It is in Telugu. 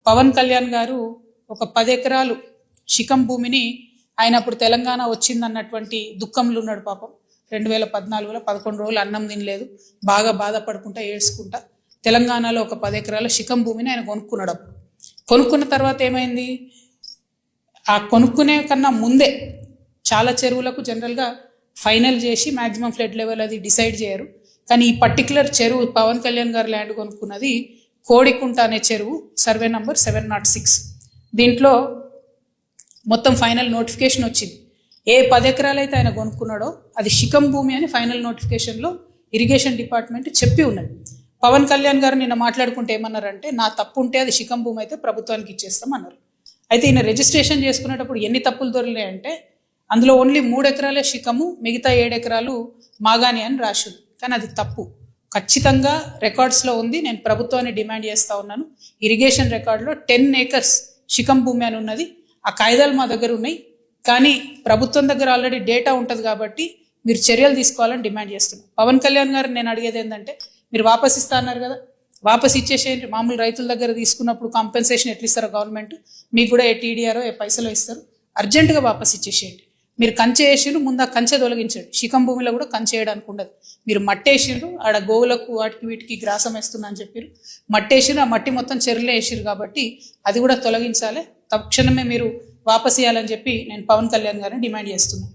పవన్ కళ్యాణ్ గారు ఒక 10 ఎకరాలు శిఖం భూమిని ఆయన అప్పుడు తెలంగాణ వచ్చిందన్నటువంటి దుఃఖంలో ఉన్నాడు పాపం. 2014లో 11 రోజులు అన్నం తినలేదు, బాగా బాధపడుకుంటా ఏడ్చుకుంటా తెలంగాణలో ఒక 10 ఎకరాల శిఖం భూమిని ఆయన కొనుక్కున్నాడు. కొనుక్కున్న తర్వాత ఏమైంది, ఆ కొనుక్కునే కన్నా ముందే చాలా చెరువులకు జనరల్గా ఫైనల్ చేసి మ్యాక్సిమం ఫ్లడ్ లెవెల్ అది డిసైడ్ చేయరు. కానీ ఈ పర్టికులర్ చెరువు పవన్ కళ్యాణ్ గారు ల్యాండ్ కొనుక్కున్నది కోడికుంట అనే చెరువు, సర్వే నంబర్ 706. దీంట్లో మొత్తం ఫైనల్ నోటిఫికేషన్ వచ్చింది. ఏ 10 ఎకరాలు అయితే ఆయన కొనుక్కున్నాడో అది శిఖం భూమి అని ఫైనల్ నోటిఫికేషన్లో ఇరిగేషన్ డిపార్ట్మెంట్ చెప్పి ఉన్నది. పవన్ కళ్యాణ్ గారు నిన్న మాట్లాడుకుంటే ఏమన్నారంటే, నా తప్పు ఉంటే అది శిఖం భూమి అయితే ప్రభుత్వానికి ఇచ్చేస్తాం అన్నారు. అయితే ఈయన రిజిస్ట్రేషన్ చేసుకునేటప్పుడు ఎన్ని తప్పులు దొరికినాయంటే, అందులో ఓన్లీ 3 ఎకరాలే శిఖము, మిగతా 7 ఎకరాలు మాగాని అని రాసింది. కానీ అది తప్పు, ఖచ్చితంగా రికార్డ్స్లో ఉంది. నేను ప్రభుత్వాన్ని డిమాండ్ చేస్తూ ఉన్నాను. ఇరిగేషన్ రికార్డులో 10 acres శిఖం భూమి అని ఉన్నది. ఆ కాయిదాలు మా దగ్గర ఉన్నాయి, కానీ ప్రభుత్వం దగ్గర ఆల్రెడీ డేటా ఉంటుంది కాబట్టి మీరు చర్యలు తీసుకోవాలని డిమాండ్ చేస్తున్నాను. పవన్ కళ్యాణ్ గారు నేను అడిగేది ఏంటంటే, మీరు వాపస్ ఇస్తా అన్నారు కదా, వాపస్ ఇచ్చేసేయండి. మామూలు రైతుల దగ్గర తీసుకున్నప్పుడు కాంపెన్సేషన్ ఎట్లా ఇస్తారో గవర్నమెంట్, మీకు కూడా ఏ టీడీఆరో ఏ పైసలు ఇస్తారు, అర్జెంటుగా వాపస్ ఇచ్చేసేయండి. మీరు కంచె వేసిండ్రు, ముందు ఆ కంచె తొలగించండి. శిఖం భూమిలో కూడా కంచె వేయడానికి ఉండదు. మీరు మట్టేసిండ్రు, ఆడ గోవులకు వాటికి వీటికి గ్రాసం వేస్తున్నా అని చెప్పారు. మట్టేసిండ్రు, ఆ మట్టి మొత్తం చెరువులే వేసిరు కాబట్టి అది కూడా తొలగించాలి. తక్షణమే మీరు వాపస్ ఇవ్వాలని చెప్పి నేను పవన్ కళ్యాణ్ గారిని డిమాండ్ చేస్తున్నాను.